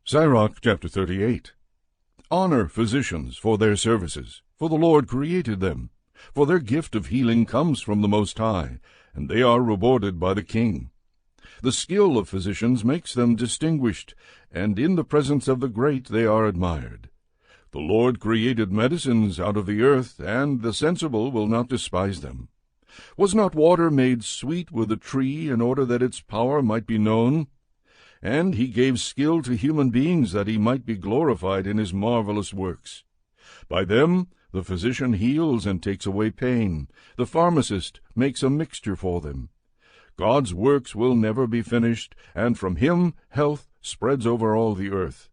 Sirach chapter 38. Honor physicians for their services, for the Lord created them. For their gift of healing comes from the Most High, and they are rewarded by the King. The skill of physicians makes them distinguished, and in the presence of the great they are admired. The Lord created medicines out of the earth, and the sensible will not despise them. Was not water made sweet with a tree in order that its power might be known? And he gave skill to human beings that he might be glorified in his marvelous works. By them the physician heals and takes away pain. The pharmacist makes a mixture for them. God's works will never be finished, and from him health spreads over all the earth.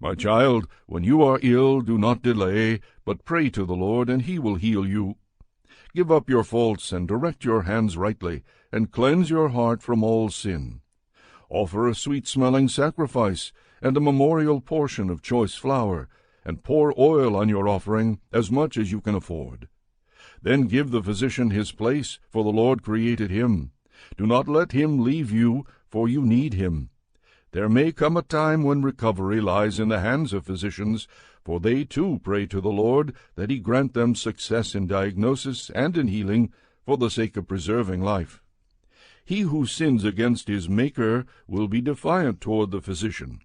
My child, when you are ill, do not delay, but pray to the Lord, and he will heal you. Give up your faults, and direct your hands rightly, and cleanse your heart from all sin. Offer a sweet-smelling sacrifice, and a memorial portion of choice flour, and pour oil on your offering, as much as you can afford. Then give the physician his place, for the Lord created him. Do not let him leave you, for you need him. There may come a time when recovery lies in the hands of physicians, for they too pray to the Lord that he grant them success in diagnosis and in healing, for the sake of preserving life. He who sins against his Maker will be defiant toward the physician.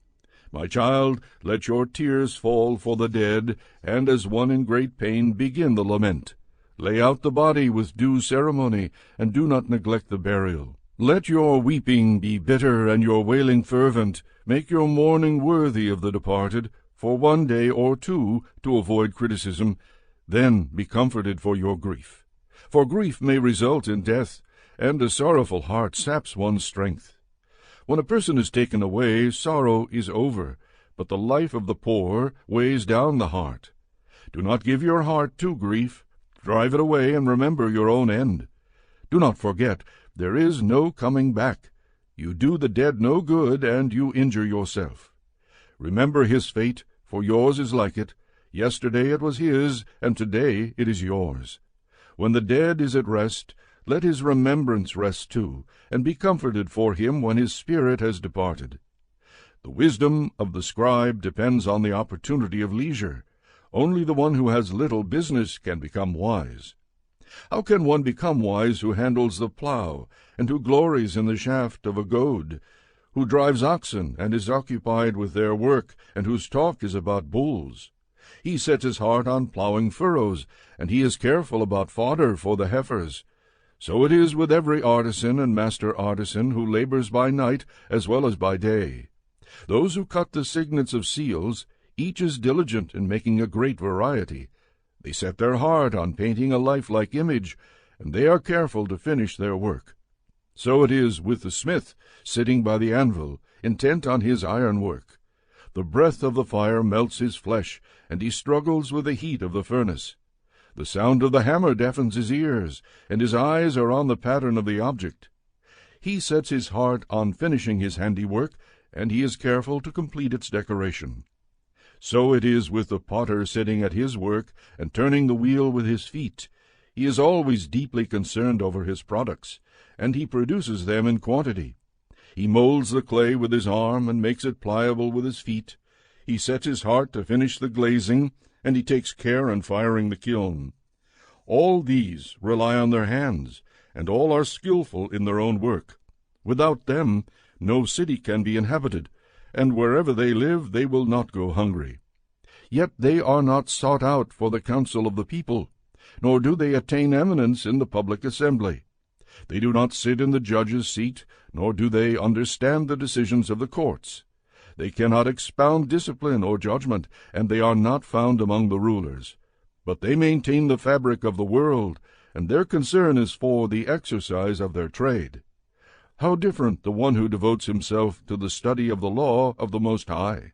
My child, let your tears fall for the dead, and as one in great pain begin the lament. Lay out the body with due ceremony, and do not neglect the burial. Let your weeping be bitter and your wailing fervent. Make your mourning worthy of the departed, for 1 day or 2, to avoid criticism. Then be comforted for your grief. For grief may result in death, and a sorrowful heart saps one's strength. When a person is taken away, sorrow is over, but the life of the poor weighs down the heart. Do not give your heart to grief. Drive it away, and remember your own end. Do not forget, there is no coming back. You do the dead no good, and you injure yourself. Remember his fate, for yours is like it. Yesterday it was his, and today it is yours. When the dead is at rest, let his remembrance rest too, and be comforted for him when his spirit has departed. The wisdom of the scribe depends on the opportunity of leisure. Only the one who has little business can become wise. How can one become wise who handles the plow, and who glories in the shaft of a goad, who drives oxen, and is occupied with their work, and whose talk is about bulls? He sets his heart on plowing furrows, and he is careful about fodder for the heifers. So it is with every artisan and master artisan who labors by night as well as by day. Those who cut the signets of seals, each is diligent in making a great variety. They set their heart on painting a lifelike image, and they are careful to finish their work. So it is with the smith, sitting by the anvil, intent on his iron work. The breath of the fire melts his flesh, and he struggles with the heat of the furnace. The sound of the hammer deafens his ears, and his eyes are on the pattern of the object. He sets his heart on finishing his handiwork, and he is careful to complete its decoration. So it is with the potter sitting at his work, and turning the wheel with his feet. He is always deeply concerned over his products, and he produces them in quantity. He molds the clay with his arm, and makes it pliable with his feet. He sets his heart to finish the glazing, and he takes care in firing the kiln. All these rely on their hands, and all are skillful in their own work. Without them no city can be inhabited, and wherever they live they will not go hungry. Yet they are not sought out for the counsel of the people, nor do they attain eminence in the public assembly. They do not sit in the judge's seat, nor do they understand the decisions of the courts. They cannot expound discipline or judgment, and they are not found among the rulers. But they maintain the fabric of the world, and their concern is for the exercise of their trade. How different the one who devotes himself to the study of the law of the Most High!